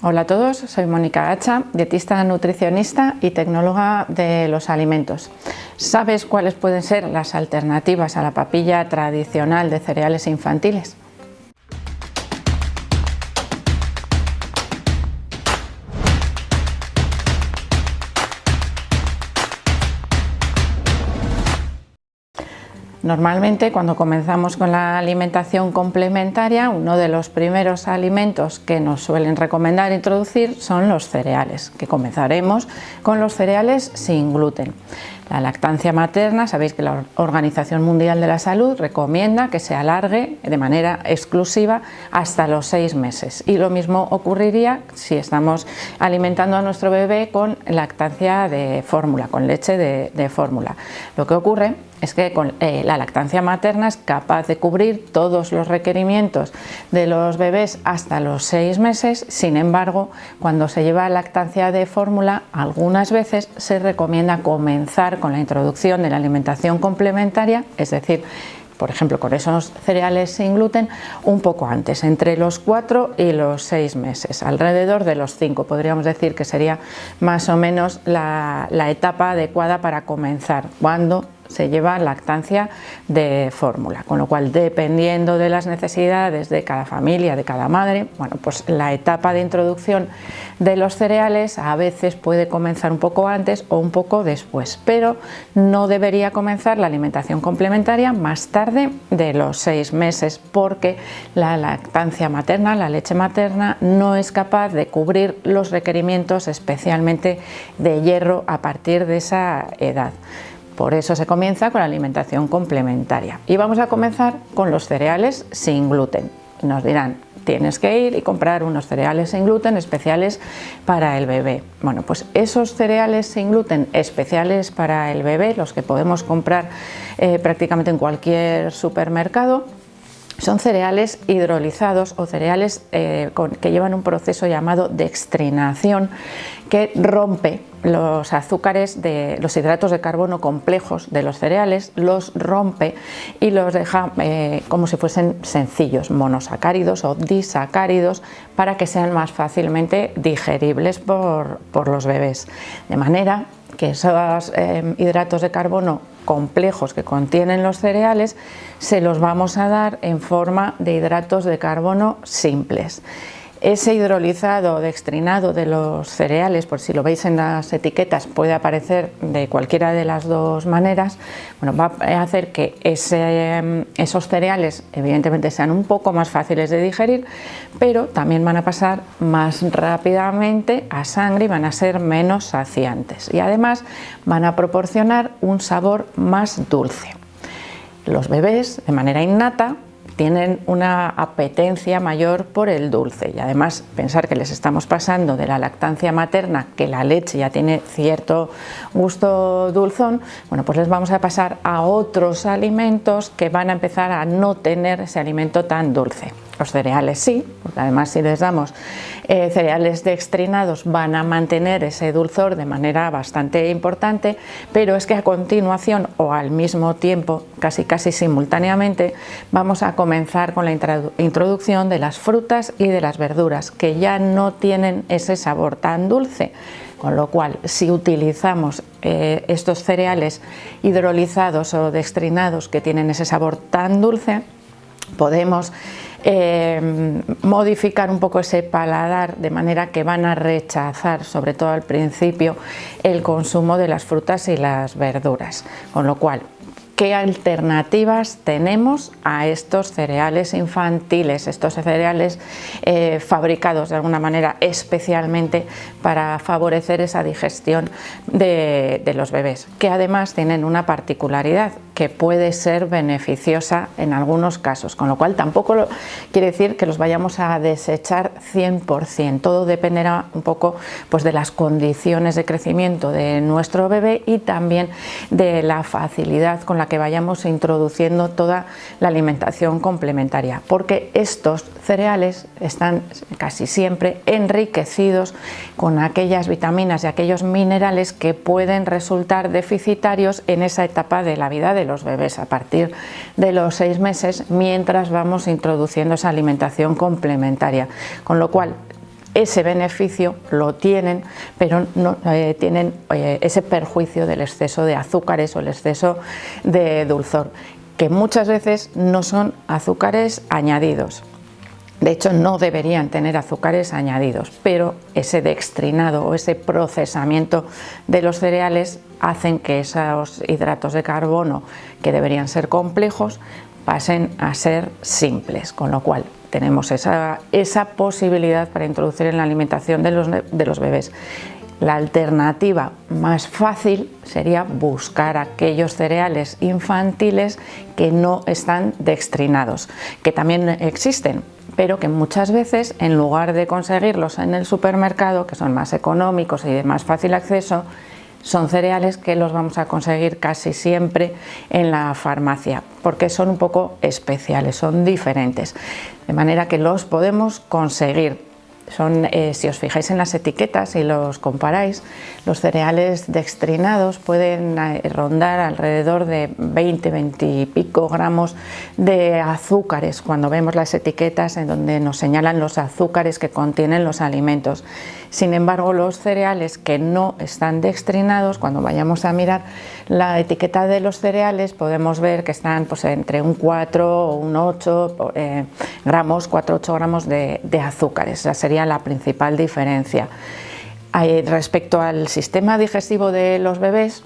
Hola a todos, soy Mónica Gacha, dietista, nutricionista y tecnóloga de los alimentos. ¿Sabes cuáles pueden ser las alternativas a la papilla tradicional de cereales infantiles? Normalmente, cuando comenzamos con la alimentación complementaria, uno de los primeros alimentos que nos suelen recomendar introducir son los cereales, que comenzaremos con los cereales sin gluten. La lactancia materna, sabéis que la Organización Mundial de la Salud recomienda que se alargue de manera exclusiva hasta los 6 meses, y lo mismo ocurriría si estamos alimentando a nuestro bebé con lactancia de fórmula, con leche de fórmula. Lo que ocurre es que la lactancia materna es capaz de cubrir todos los requerimientos de los bebés hasta los 6 meses, sin embargo, cuando se lleva lactancia de fórmula, algunas veces se recomienda comenzar con la introducción de la alimentación complementaria, es decir, por ejemplo, con esos cereales sin gluten, un poco antes, entre los 4 y los 6 meses, alrededor de los 5, podríamos decir que sería más o menos la etapa adecuada para comenzar, cuando se lleva lactancia de fórmula, con lo cual, dependiendo de las necesidades de cada familia, de cada madre, bueno, pues la etapa de introducción de los cereales a veces puede comenzar un poco antes o un poco después, pero no debería comenzar la alimentación complementaria más tarde de los 6 meses, porque la lactancia materna, la leche materna, no es capaz de cubrir los requerimientos, especialmente de hierro, a partir de esa edad. Por eso se comienza con la alimentación complementaria. Y vamos a comenzar con los cereales sin gluten. Nos dirán, tienes que ir y comprar unos cereales sin gluten especiales para el bebé. Bueno, pues esos cereales sin gluten especiales para el bebé, los que podemos comprar prácticamente en cualquier supermercado, son cereales hidrolizados o cereales que llevan un proceso llamado dextrinación, que rompe los azúcares de los hidratos de carbono complejos de los cereales, los rompe y los deja como si fuesen sencillos, monosacáridos o disacáridos, para que sean más fácilmente digeribles por los bebés. De manera que esos hidratos de carbono complejos que contienen los cereales se los vamos a dar en forma de hidratos de carbono simples. Ese hidrolizado o dextrinado de los cereales, por si lo veis en las etiquetas, puede aparecer de cualquiera de las dos maneras. Bueno, va a hacer que esos cereales evidentemente sean un poco más fáciles de digerir, pero también van a pasar más rápidamente a sangre y van a ser menos saciantes, y además van a proporcionar un sabor más dulce. Los bebés, de manera innata, tienen una apetencia mayor por el dulce, y además pensar que les estamos pasando de la lactancia materna, que la leche ya tiene cierto gusto dulzón, bueno, pues les vamos a pasar a otros alimentos que van a empezar a no tener ese alimento tan dulce. Los cereales sí, porque además si les damos cereales dextrinados van a mantener ese dulzor de manera bastante importante, pero es que a continuación o al mismo tiempo, casi simultáneamente, vamos a comenzar con la introducción de las frutas y de las verduras, que ya no tienen ese sabor tan dulce. Con lo cual, si utilizamos estos cereales hidrolizados o dextrinados que tienen ese sabor tan dulce, podemos modificar un poco ese paladar, de manera que van a rechazar, sobre todo al principio, el consumo de las frutas y las verduras. Con lo cual, ¿qué alternativas tenemos a estos cereales infantiles, estos cereales fabricados de alguna manera especialmente para favorecer esa digestión de los bebés? Que además tienen una particularidad, que puede ser beneficiosa en algunos casos, con lo cual tampoco quiere decir que los vayamos a desechar 100%, todo dependerá un poco pues de las condiciones de crecimiento de nuestro bebé y también de la facilidad con la que vayamos introduciendo toda la alimentación complementaria, porque estos cereales están casi siempre enriquecidos con aquellas vitaminas y aquellos minerales que pueden resultar deficitarios en esa etapa de la vida de los bebés, a partir de los 6 meses, mientras vamos introduciendo esa alimentación complementaria, con lo cual ese beneficio lo tienen, pero no tienen ese perjuicio del exceso de azúcares o el exceso de dulzor, que muchas veces no son azúcares añadidos. De hecho, no deberían tener azúcares añadidos, pero ese dextrinado o ese procesamiento de los cereales hacen que esos hidratos de carbono, que deberían ser complejos, pasen a ser simples, con lo cual tenemos esa posibilidad para introducir en la alimentación de los bebés. La alternativa más fácil sería buscar aquellos cereales infantiles que no están dextrinados, que también existen, pero que muchas veces, en lugar de conseguirlos en el supermercado, que son más económicos y de más fácil acceso, son cereales que los vamos a conseguir casi siempre en la farmacia, porque son un poco especiales, son diferentes, de manera que los podemos conseguir. Si os fijáis en las etiquetas y los comparáis, los cereales dextrinados pueden rondar alrededor de 20 y pico gramos de azúcares cuando vemos las etiquetas en donde nos señalan los azúcares que contienen los alimentos. Sin embargo, los cereales que no están dextrinados, cuando vayamos a mirar la etiqueta de los cereales, podemos ver que están pues, entre un 4 o un 8 gramos, 4-8 gramos de azúcares. Esa sería la principal diferencia. Respecto al sistema digestivo de los bebés,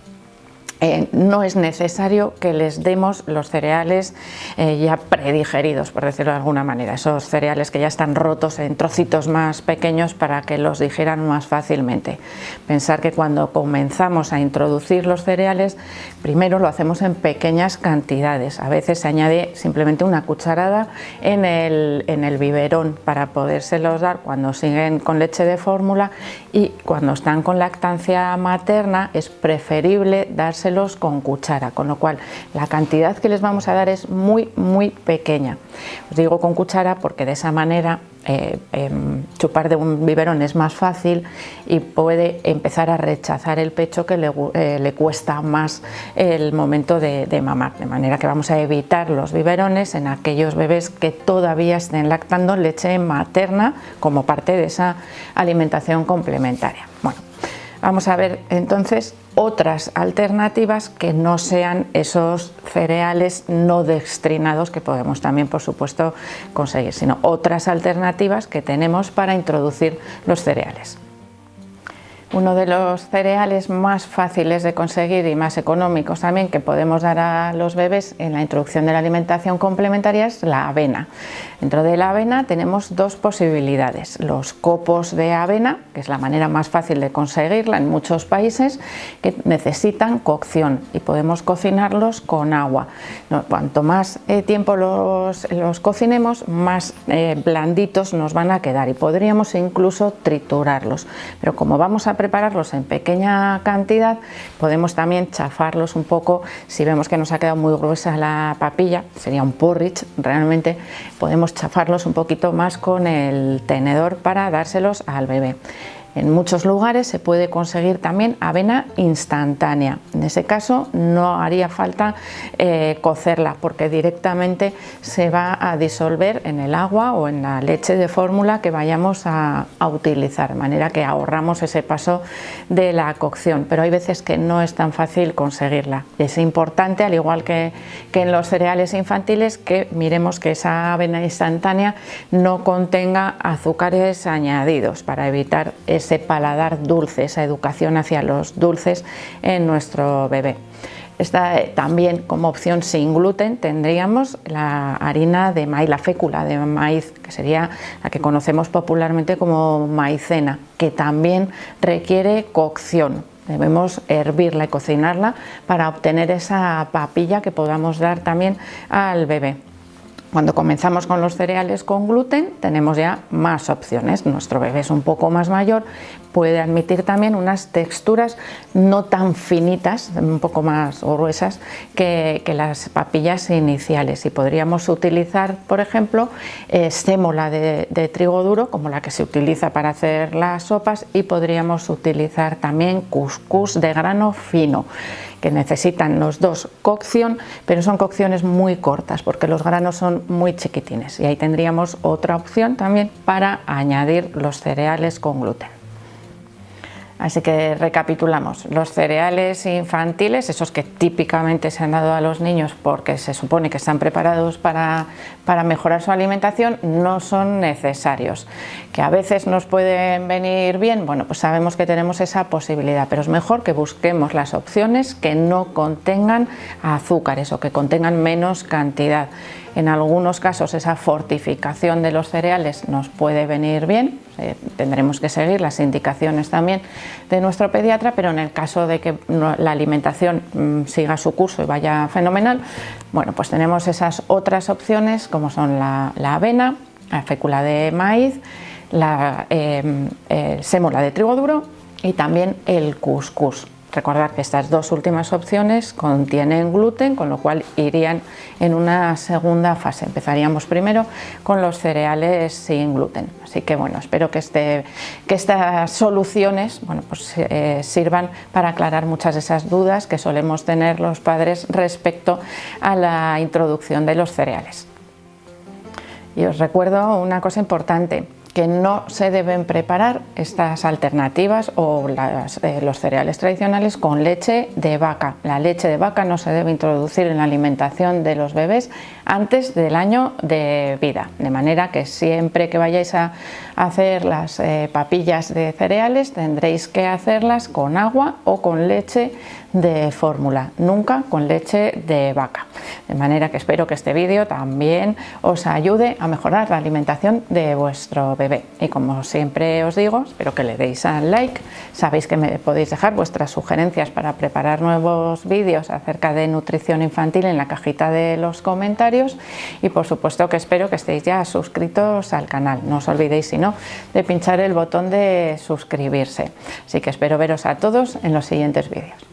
no es necesario que les demos los cereales ya predigeridos, por decirlo de alguna manera, esos cereales que ya están rotos en trocitos más pequeños para que los digieran más fácilmente. Pensar que cuando comenzamos a introducir los cereales, primero lo hacemos en pequeñas cantidades, a veces se añade simplemente una cucharada en el biberón para podérselos dar cuando siguen con leche de fórmula, y cuando están con lactancia materna es preferible dárselos con cuchara, con lo cual la cantidad que les vamos a dar es muy pequeña. Os digo con cuchara porque de esa manera chupar de un biberón es más fácil y puede empezar a rechazar el pecho, que le cuesta más el momento de mamar, de manera que vamos a evitar los biberones en aquellos bebés que todavía estén lactando leche materna como parte de esa alimentación complementaria. Bueno, vamos a ver entonces otras alternativas que no sean esos cereales no dextrinados que podemos también, por supuesto, conseguir, sino otras alternativas que tenemos para introducir los cereales. Uno de los cereales más fáciles de conseguir y más económicos también que podemos dar a los bebés en la introducción de la alimentación complementaria es la avena. Dentro de la avena tenemos dos posibilidades: los copos de avena, que es la manera más fácil de conseguirla en muchos países, que necesitan cocción y podemos cocinarlos con agua. Cuanto más tiempo los cocinemos, más blanditos nos van a quedar y podríamos incluso triturarlos, pero como vamos a prepararlos en pequeña cantidad, podemos también chafarlos un poco. Si vemos que nos ha quedado muy gruesa la papilla, sería un porridge, realmente podemos chafarlos un poquito más con el tenedor para dárselos al bebé. En muchos lugares se puede conseguir también avena instantánea. En ese caso no haría falta cocerla, porque directamente se va a disolver en el agua o en la leche de fórmula que vayamos a utilizar, de manera que ahorramos ese paso de la cocción. Pero hay veces que no es tan fácil conseguirla. Es importante, al igual que en los cereales infantiles, que miremos que esa avena instantánea no contenga azúcares añadidos, para evitar ese paladar dulce, esa educación hacia los dulces en nuestro bebé. También como opción sin gluten tendríamos la harina de maíz, la fécula de maíz, que sería la que conocemos popularmente como maicena, que también requiere cocción. Debemos hervirla y cocinarla para obtener esa papilla que podamos dar también al bebé. Cuando comenzamos con los cereales con gluten tenemos ya más opciones. Nuestro bebé es un poco más mayor, puede admitir también unas texturas no tan finitas, un poco más gruesas que las papillas iniciales, y podríamos utilizar, por ejemplo, sémola de trigo duro, como la que se utiliza para hacer las sopas, y podríamos utilizar también cuscús de grano fino, que necesitan los dos cocción, pero son cocciones muy cortas porque los granos son muy chiquitines, y ahí tendríamos otra opción también para añadir los cereales con gluten. Así que recapitulamos: los cereales infantiles, esos que típicamente se han dado a los niños porque se supone que están preparados para mejorar su alimentación, no son necesarios. Que a veces nos pueden venir bien, bueno, pues sabemos que tenemos esa posibilidad, pero es mejor que busquemos las opciones que no contengan azúcares o que contengan menos cantidad. En algunos casos esa fortificación de los cereales nos puede venir bien, tendremos que seguir las indicaciones también de nuestro pediatra, pero en el caso de que la alimentación siga su curso y vaya fenomenal, bueno, pues tenemos esas otras opciones como son la avena, la fécula de maíz, la sémola de trigo duro y también el cuscús. Recordad que estas dos últimas opciones contienen gluten, con lo cual irían en una segunda fase. Empezaríamos primero con los cereales sin gluten. Así que bueno, espero que estas soluciones, bueno, pues, sirvan para aclarar muchas de esas dudas que solemos tener los padres respecto a la introducción de los cereales. Y os recuerdo una cosa importante: que no se deben preparar estas alternativas o los cereales tradicionales con leche de vaca. La leche de vaca no se debe introducir en la alimentación de los bebés antes del año de vida, de manera que siempre que vayáis a hacer las papillas de cereales tendréis que hacerlas con agua o con leche de fórmula, nunca con leche de vaca. De manera que espero que este vídeo también os ayude a mejorar la alimentación de vuestro bebé. Y como siempre os digo, espero que le deis al like. Sabéis que me podéis dejar vuestras sugerencias para preparar nuevos vídeos acerca de nutrición infantil en la cajita de los comentarios, y por supuesto que espero que estéis ya suscritos al canal. No os olvidéis, si no, de pinchar el botón de suscribirse. Así que espero veros a todos en los siguientes vídeos.